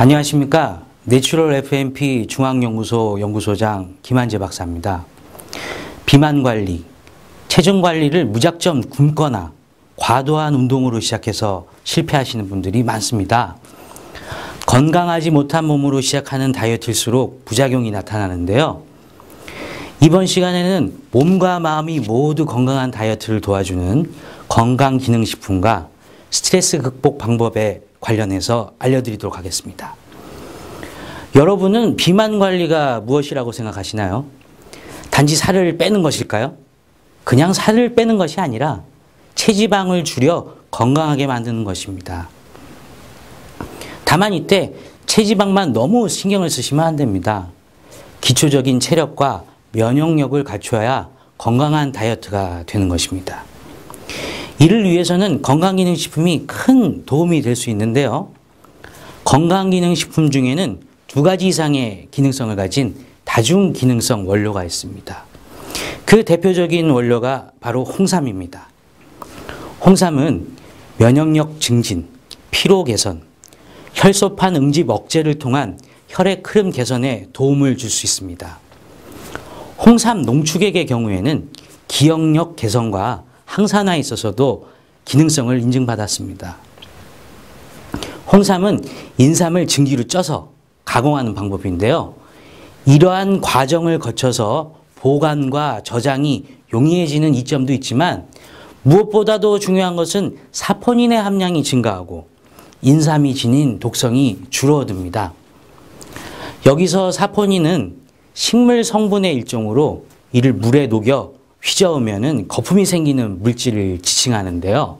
안녕하십니까. 내추럴 FMP 중앙연구소 연구소장 김한재 박사입니다. 비만관리, 체중관리를 무작정 굶거나 과도한 운동으로 시작해서 실패하시는 분들이 많습니다. 건강하지 못한 몸으로 시작하는 다이어트일수록 부작용이 나타나는데요. 이번 시간에는 몸과 마음이 모두 건강한 다이어트를 도와주는 건강기능식품과 스트레스 극복 방법에 관련해서 알려드리도록 하겠습니다. 여러분은 비만 관리가 무엇이라고 생각하시나요? 단지 살을 빼는 것일까요? 그냥 살을 빼는 것이 아니라 체지방을 줄여 건강하게 만드는 것입니다. 다만 이때 체지방만 너무 신경을 쓰시면 안 됩니다. 기초적인 체력과 면역력을 갖춰야 건강한 다이어트가 되는 것입니다. 이를 위해서는 건강기능식품이 큰 도움이 될 수 있는데요. 건강기능식품 중에는 2가지 이상의 기능성을 가진 다중기능성 원료가 있습니다. 그 대표적인 원료가 바로 홍삼입니다. 홍삼은 면역력 증진, 피로 개선, 혈소판 응집 억제를 통한 혈액 흐름 개선에 도움을 줄 수 있습니다. 홍삼 농축액의 경우에는 기억력 개선과 항산화에 있어서도 기능성을 인증받았습니다. 홍삼은 인삼을 증기로 쪄서 가공하는 방법인데요. 이러한 과정을 거쳐서 보관과 저장이 용이해지는 이점도 있지만 무엇보다도 중요한 것은 사포닌의 함량이 증가하고 인삼이 지닌 독성이 줄어듭니다. 여기서 사포닌은 식물 성분의 일종으로 이를 물에 녹여 휘저으면 거품이 생기는 물질을 지칭하는데요.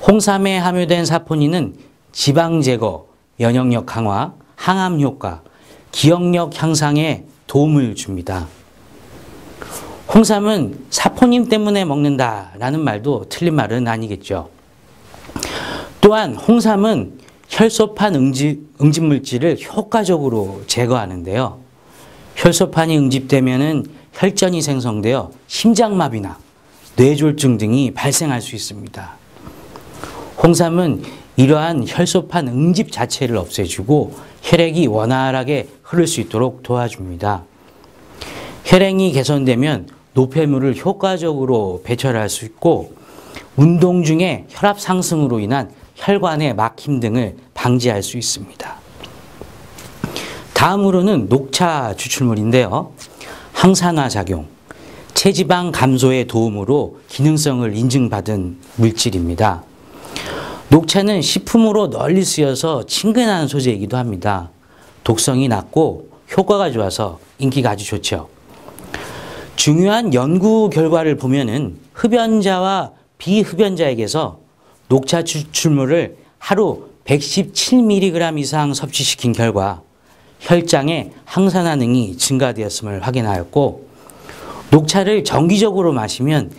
홍삼에 함유된 사포닌은 지방 제거, 면역력 강화, 항암 효과, 기억력 향상에 도움을 줍니다. 홍삼은 사포닌 때문에 먹는다라는 말도 틀린 말은 아니겠죠. 또한 홍삼은 혈소판 응집 물질을 효과적으로 제거하는데요. 혈소판이 응집되면 혈전이 생성되어 심장마비나 뇌졸중 등이 발생할 수 있습니다. 홍삼은 이러한 혈소판 응집 자체를 없애주고 혈액이 원활하게 흐를 수 있도록 도와줍니다. 혈행이 개선되면 노폐물을 효과적으로 배출할 수 있고 운동 중에 혈압 상승으로 인한 혈관의 막힘 등을 방지할 수 있습니다. 다음으로는 녹차 추출물인데요. 항산화 작용, 체지방 감소의 도움으로 기능성을 인증받은 물질입니다. 녹차는 식품으로 널리 쓰여서 친근한 소재이기도 합니다. 독성이 낮고 효과가 좋아서 인기가 아주 좋죠. 중요한 연구 결과를 보면은 흡연자와 비흡연자에게서 녹차 추출물을 하루 117mg 이상 섭취시킨 결과 혈장의 항산화 능이 증가되었음을 확인하였고 녹차를 정기적으로 마시면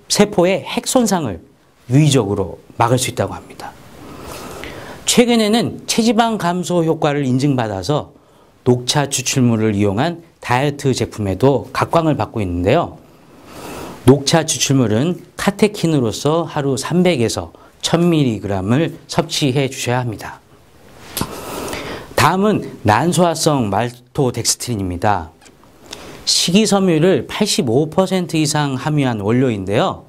세포의 핵 손상을 유의적으로 막을 수 있다고 합니다. 최근에는 체지방 감소 효과를 인증받아서 녹차 추출물을 이용한 다이어트 제품에도 각광을 받고 있는데요. 녹차 추출물은 카테킨으로서 하루 300에서 1000mg을 섭취해 주셔야 합니다. 다음은 난소화성 말토덱스트린입니다. 식이섬유를 85% 이상 함유한 원료인데요.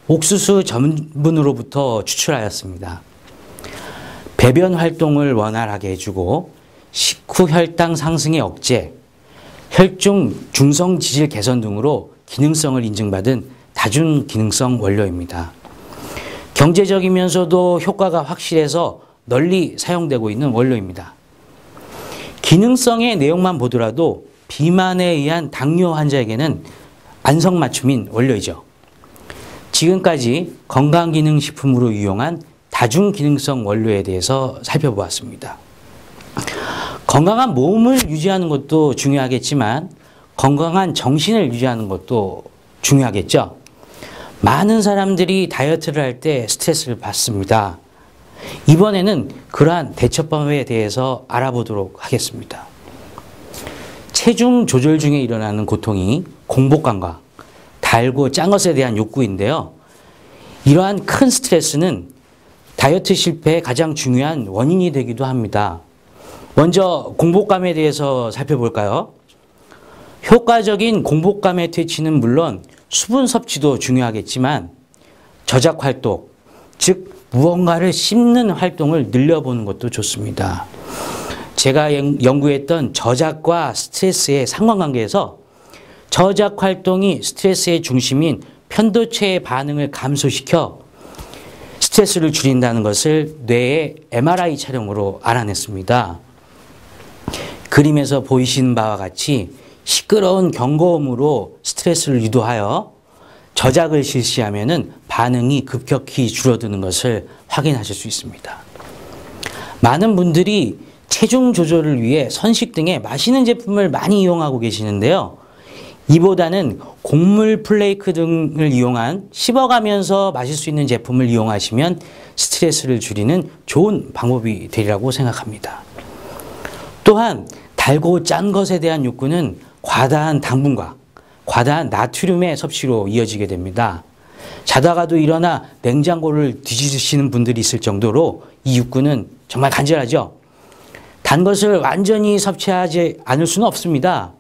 옥수수 전분으로부터 추출하였습니다. 배변 활동을 원활하게 해주고 식후 혈당 상승의 억제, 혈중 중성 지질 개선 등으로 기능성을 인증받은 다중기능성 원료입니다. 경제적이면서도 효과가 확실해서 널리 사용되고 있는 원료입니다. 기능성의 내용만 보더라도 비만에 의한 당뇨 환자에게는 안성맞춤인 원료이죠. 지금까지 건강기능식품으로 유용한 다중기능성 원료에 대해서 살펴보았습니다. 건강한 몸을 유지하는 것도 중요하겠지만 건강한 정신을 유지하는 것도 중요하겠죠. 많은 사람들이 다이어트를 할 때 스트레스를 받습니다. 이번에는 그러한 대처법에 대해서 알아보도록 하겠습니다. 체중 조절 중에 일어나는 고통이 공복감과 달고 짠 것에 대한 욕구인데요. 이러한 큰 스트레스는 다이어트 실패의 가장 중요한 원인이 되기도 합니다. 먼저 공복감에 대해서 살펴볼까요? 효과적인 공복감의 퇴치는 물론 수분 섭취도 중요하겠지만 저작 활동, 즉 무언가를 씹는 활동을 늘려보는 것도 좋습니다. 제가 연구했던 저작과 스트레스의 상관관계에서 저작 활동이 스트레스의 중심인 편도체의 반응을 감소시켜 스트레스를 줄인다는 것을 뇌의 MRI 촬영으로 알아냈습니다. 그림에서 보이시는 바와 같이 시끄러운 경고음으로 스트레스를 유도하여 저작을 실시하면 반응이 급격히 줄어드는 것을 확인하실 수 있습니다. 많은 분들이 체중 조절을 위해 선식 등의 맛있는 제품을 많이 이용하고 계시는데요. 이보다는 곡물 플레이크 등을 이용한 씹어가면서 마실 수 있는 제품을 이용하시면 스트레스를 줄이는 좋은 방법이 되리라고 생각합니다. 또한 달고 짠 것에 대한 욕구는 과다한 당분과 과다한 나트륨의 섭취로 이어지게 됩니다. 자다가도 일어나 냉장고를 뒤지시는 분들이 있을 정도로 이 욕구는 정말 간절하죠. 단 것을 완전히 섭취하지 않을 수는 없습니다.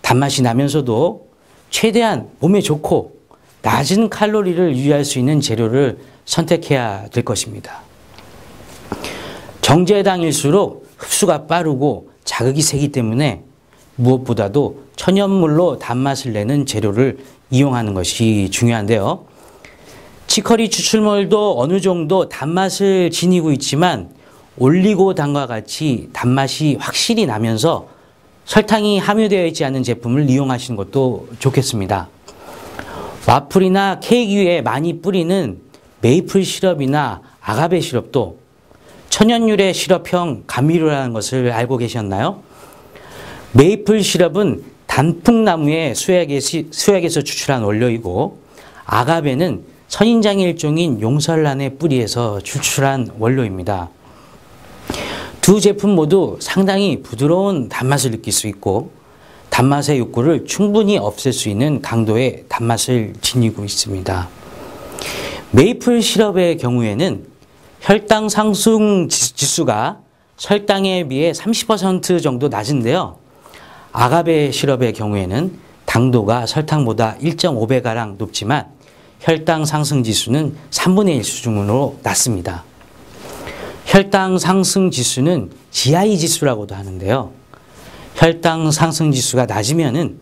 단맛이 나면서도 최대한 몸에 좋고 낮은 칼로리를 유지할 수 있는 재료를 선택해야 될 것입니다. 정제당일수록 흡수가 빠르고 자극이 세기 때문에 무엇보다도 천연물로 단맛을 내는 재료를 이용하는 것이 중요한데요. 치커리 추출물도 어느 정도 단맛을 지니고 있지만 올리고당과 같이 단맛이 확실히 나면서 설탕이 함유되어 있지 않은 제품을 이용하시는 것도 좋겠습니다. 와플이나 케이크 위에 많이 뿌리는 메이플 시럽이나 아가베 시럽도 천연유래 시럽형 감미료라는 것을 알고 계셨나요? 메이플 시럽은 단풍나무의 수액에서 추출한 원료이고 아가베는 선인장의 일종인 용설란의 뿌리에서 추출한 원료입니다. 두 제품 모두 상당히 부드러운 단맛을 느낄 수 있고 단맛의 욕구를 충분히 없앨 수 있는 강도의 단맛을 지니고 있습니다. 메이플 시럽의 경우에는 혈당 상승 지수가 설탕에 비해 30% 정도 낮은데요. 아가베 시럽의 경우에는 당도가 설탕보다 1.5배가량 높지만 혈당 상승 지수는 3분의 1 수준으로 낮습니다. 혈당 상승 지수는 GI 지수라고도 하는데요. 혈당 상승 지수가 낮으면은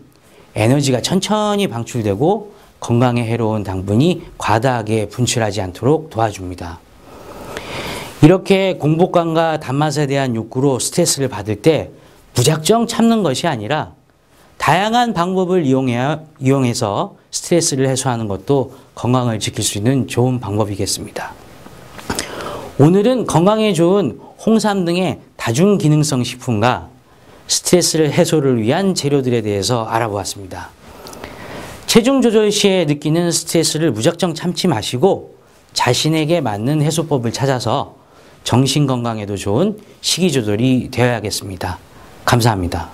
에너지가 천천히 방출되고 건강에 해로운 당분이 과다하게 분출하지 않도록 도와줍니다. 이렇게 공복감과 단맛에 대한 욕구로 스트레스를 받을 때 무작정 참는 것이 아니라 다양한 방법을 이용해서 스트레스를 해소하는 것도 건강을 지킬 수 있는 좋은 방법이겠습니다. 오늘은 건강에 좋은 홍삼 등의 다중기능성 식품과 스트레스를 해소를 위한 재료들에 대해서 알아보았습니다. 체중 조절 시에 느끼는 스트레스를 무작정 참지 마시고 자신에게 맞는 해소법을 찾아서 정신 건강에도 좋은 식이 조절이 되어야겠습니다. 감사합니다.